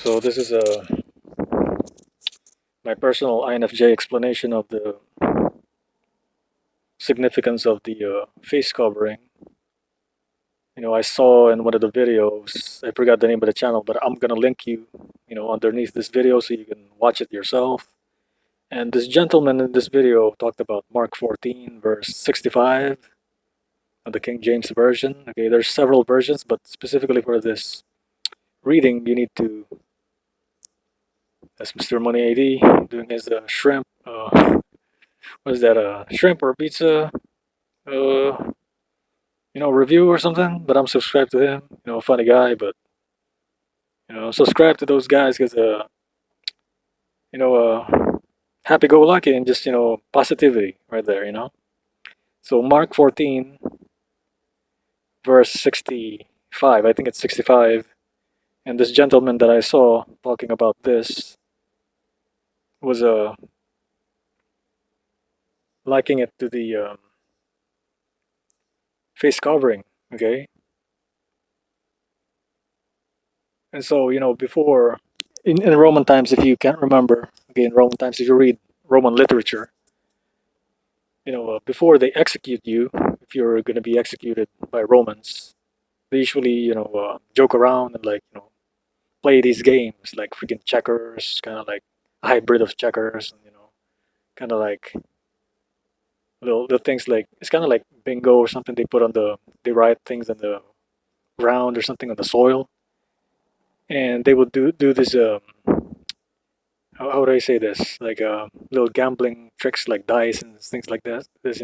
So this is my personal INFJ explanation of the significance of the face covering. I saw in one of the videos, I forgot the name of the channel, but I'm gonna link you, underneath this video so you can watch it yourself. And this gentleman in this video talked about Mark 14, verse 65 of the King James Version. Okay, there's several versions, but specifically for this reading, you need to, as Mr. Money AD doing his shrimp, what is that, shrimp or pizza, review or something. But I'm subscribed to him. Funny guy, but subscribe to those guys because you know, happy-go-lucky and just positivity right there. So Mark 14, verse 65. I think it's 65. And this gentleman that I saw talking about this was liking it to the face covering. Okay, and so before in Roman times, if you can't remember, okay, in Roman times, if you read Roman literature, before they execute you, if you're going to be executed by Romans, they usually joke around and like play these games like freaking checkers, kind of like a hybrid of checkers, and kind of like little things like it's kind of like bingo or something. They write things on the ground or something on the soil, and they will do this. How would I say this? Like little gambling tricks like dice and things like that. This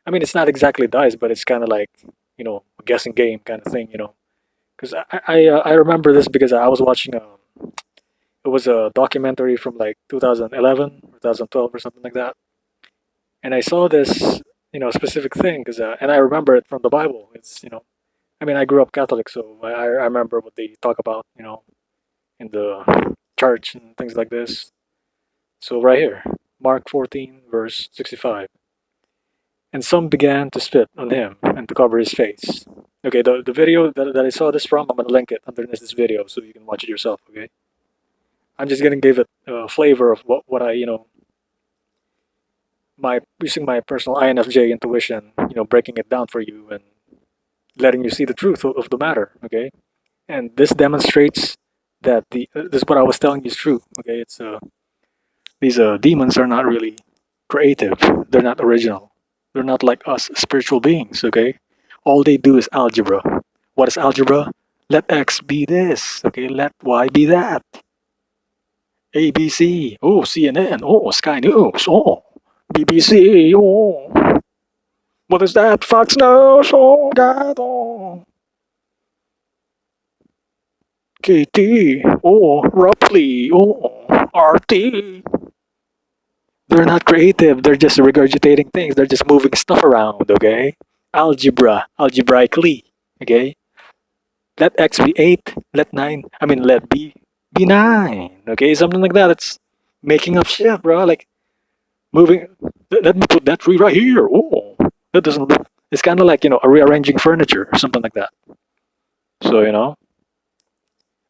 I mean, it's not exactly dice, but it's kind of like a guessing game kind of thing. Because I remember this because I was watching it was a documentary from like 2011 or 2012 or something like that, and I saw this specific thing because and I remember it from the Bible. It's I mean I grew up Catholic, so I remember what they talk about in the church and things like this. So right here, Mark 14 verse 65. And some began to spit on him and to cover his face. Okay, the video that I saw this from, I'm gonna link it underneath this video so you can watch it yourself. Okay, I'm just gonna give it a flavor of what I my using my personal INFJ intuition, breaking it down for you and letting you see the truth of the matter. Okay, and this demonstrates that this what I was telling you is true. Okay, it's these demons are not really creative. They're not original. They're not like us spiritual beings. Okay, all they do is algebra. What is algebra? Let X be this. Okay, let Y be that. ABC. Oh, CNN. Oh, Sky News. Oh, BBC. Oh, what is that? Fox News. Oh, God. Oh, KT. Oh, Rupley. Oh, RT. They're not creative. They're just regurgitating things. They're just moving stuff around. Okay. Algebra. Algebraically. Okay. Let X be 8. Let 9. I mean, let B be 9. Okay. Something like that. It's making up shit, bro. Like, moving. Let me put that tree right here. Oh, that doesn't look. It's kind of like rearranging furniture or something like that. So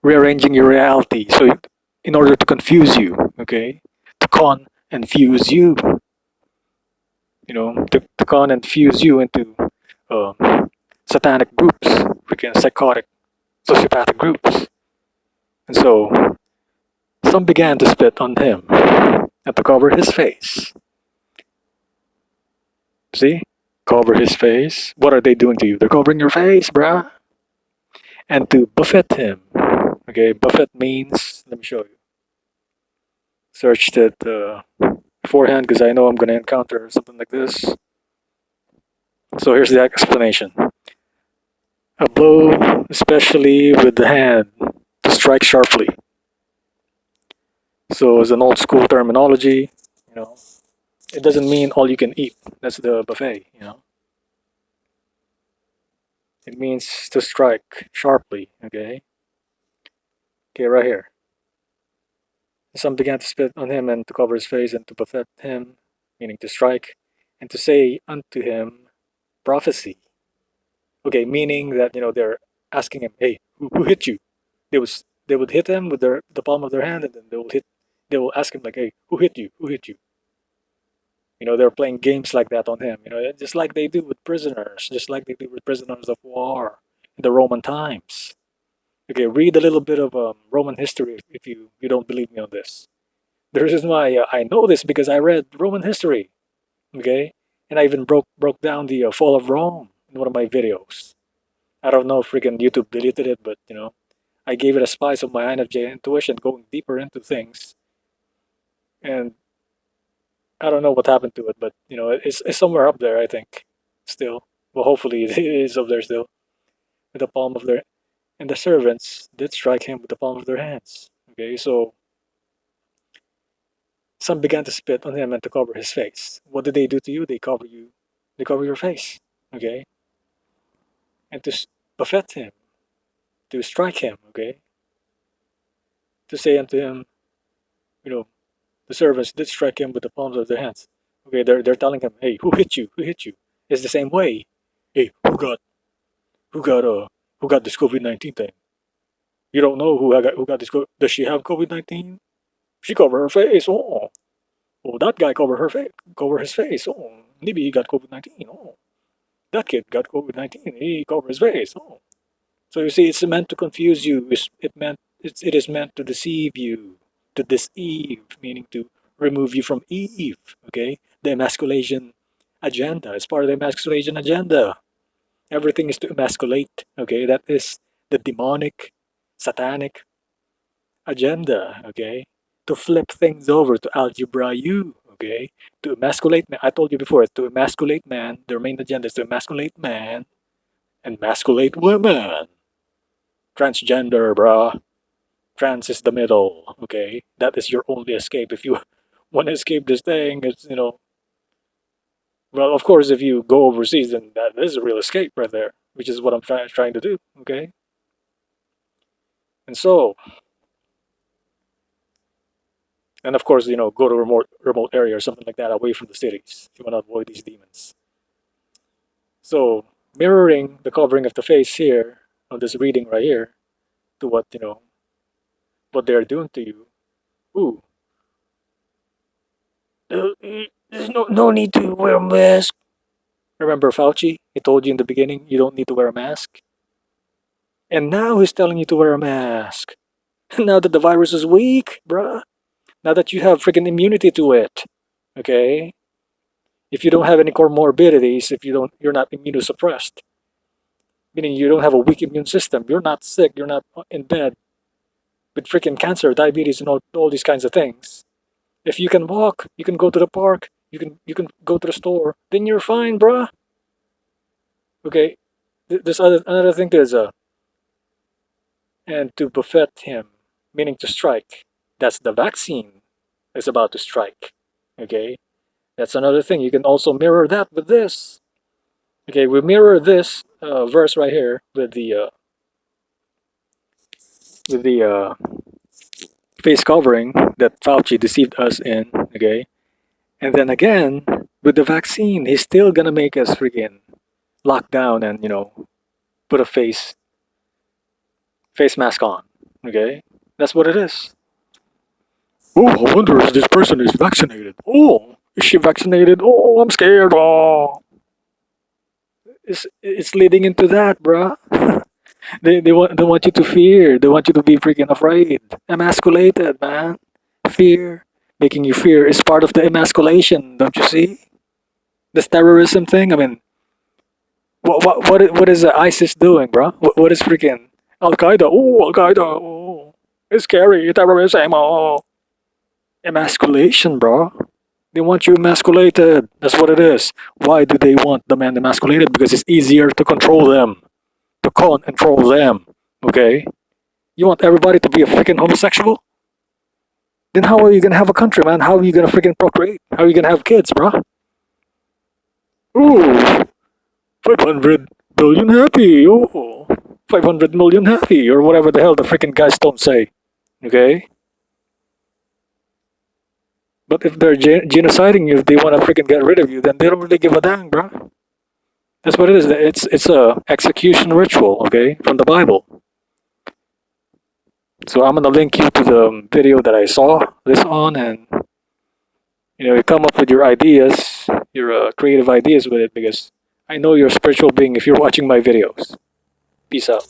rearranging your reality. So in order to confuse you, okay, to con and fuse you, to con and fuse you into satanic groups, freaking psychotic, sociopathic groups. And so some began to spit on him and to cover his face. See? Cover his face. What are they doing to you? They're covering your face, bruh. And to buffet him. Okay, buffet means, let me show you. Searched it beforehand because I know I'm going to encounter something like this. So here's the explanation. A blow, especially with the hand, to strike sharply. So as an old school terminology, it doesn't mean all you can eat. That's the buffet. It means to strike sharply, okay? Okay, right here. Some began to spit on him and to cover his face and to buffet him, meaning to strike, and to say unto him prophecy. Okay, meaning that they're asking him, "Hey, who hit you?" They was they would hit him with the palm of their hand, and then they will ask him like, "Hey, who hit you? Who hit you?" They're playing games like that on him. Just like they do with prisoners, just like they do with prisoners of war in the Roman times. Okay, read a little bit of Roman history if you don't believe me on this. The reason why I know this because I read Roman history. Okay, and I even broke down the fall of Rome in one of my videos. I don't know if freaking YouTube deleted it, but I gave it a spice of my INFJ intuition, going deeper into things, and I don't know what happened to it, but it's somewhere up there. I think still. Well, hopefully it is up there still, with the palm of their. And the servants did strike him with the palm of their hands. Okay, so some began to spit on him and to cover his face. What did they do to you? They cover you. They cover your face. Okay, and to buffet him, to strike him. Okay, to say unto him, you know, the servants did strike him with the palms of their hands. Okay, they're telling him, hey, who hit you? Who hit you? It's the same way. Hey, who got who got this COVID-19 thing? You don't know who got this. Does she have COVID-19? She covered her face. Oh, that guy covered his face. Oh, maybe he got COVID-19. Oh, that kid got COVID-19. He covered his face. Oh, so you see, it's meant to confuse you. It is meant to deceive you, to deceive, meaning to remove you from Eve. Okay, the emasculation agenda is part of the emasculation agenda. Everything is to emasculate. Okay, that is the demonic, satanic agenda. Okay, to flip things over to algebra U. Okay, to emasculate man. I told you before, to emasculate man. Their main agenda is to emasculate man and emasculate women. Transgender, bruh. Trans is the middle. Okay, that is your only escape. If you want to escape this thing, it's. Well, of course, if you go overseas, then that is a real escape right there, which is what I'm trying to do. Okay, and so, and of course, go to a remote area or something like that, away from the cities, if you want to avoid these demons. So, mirroring the covering of the face here on this reading right here to what they're doing to you. Ooh, there's no need to wear a mask. Remember Fauci? He told you in the beginning you don't need to wear a mask. And now he's telling you to wear a mask. Now that the virus is weak, bruh. Now that you have freaking immunity to it. Okay? If you don't have any comorbidities, if you're not immunosuppressed, meaning you don't have a weak immune system, you're not sick, you're not in bed with freaking cancer, diabetes, and all these kinds of things. If you can walk, you can go to the park, you can go to the store, then you're fine, bruh. Okay, there's another thing. There's and to buffet him, meaning to strike. That's the vaccine is about to strike. Okay, that's another thing. You can also mirror that with this. Okay, we mirror this verse right here with the face covering that Fauci deceived us in. Okay, and then again with the vaccine, he's still gonna make us freaking lock down and put a face mask on. Okay, that's what it is. Oh, I wonder if this person is vaccinated. Oh, is she vaccinated? Oh, I'm scared. Oh, it's leading into that, bruh. They want you to fear. They want you to be freaking afraid. Emasculated, man. Fear, making you fear is part of the emasculation. Don't you see? This terrorism thing. I mean, what is ISIS doing, bro? What is freaking Al Qaeda? Oh, Al Qaeda. Oh, it's scary. Terrorism. Oh, emasculation, bro. They want you emasculated. That's what it is. Why do they want the man emasculated? Because it's easier to control them, to control them. Okay. You want everybody to be a freaking homosexual? Then how are you gonna have a country, man? How are you gonna freaking procreate? How are you gonna have kids, bro? Ooh, 500 billion happy. Oh, 500 million happy, or whatever the hell the freaking guys don't say. Okay? But if they're genociding you, if they want to freaking get rid of you, then they don't really give a damn, bro. That's what it is. It's a execution ritual, okay, from the Bible. So I'm gonna link you to the video that I saw this on, and you come up with your ideas, your creative ideas with it, because I know you're a spiritual being if you're watching my videos. Peace out.